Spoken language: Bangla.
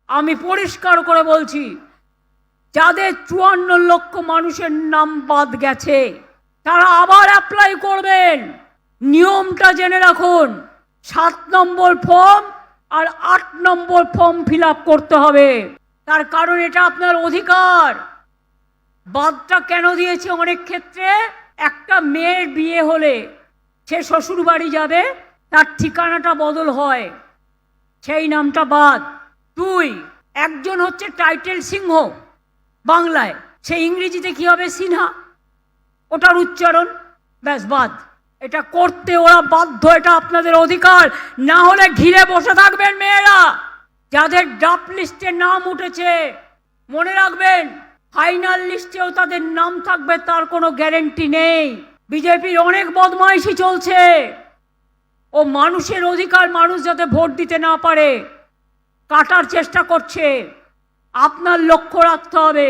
আমি পরিষ্কার করে বলছি, যাদের 54 লক্ষ মানুষের নাম বাদ গেছে তারা আবার অ্যাপ্লাই করবেন। নিয়মটা জেনে রাখুন, 7 নম্বর ফর্ম আর 8 নম্বর ফর্ম ফিল আপ করতে হবে। তার কারণ এটা আপনার অধিকার। বাদটা কেন দিয়েছে? অনেক ক্ষেত্রে একটা মেয়ের বিয়ে হলে সে শ্বশুর বাড়ি যাবে, তার ঠিকানাটা বদল হয়, সেই নামটা বাদ। 2, একজন হচ্ছে টাইটেল সিংহ বাংলায়, সে ইংরেজিতে কি হবে? সিনহা, ওটার উচ্চারণ ব্যাস বাদ। এটা করতে ওরা বাধ্য, এটা আপনাদের অধিকার। না হলে ঘিরে বসে থাকবেন মেয়েরা। যাদের ড্রাফট লিস্টে নাম উঠেছে মনে রাখবেন, ফাইনাল লিস্টেও তাদের নাম থাকবে তার কোনো গ্যারেন্টি নেই। বিজেপির অনেক বদমাইশি চলছে, ও মানুষের অধিকার, মানুষ যাতে ভোট দিতে না পারে কাটার চেষ্টা করছে। আপনার লক্ষ্য রাখতে হবে।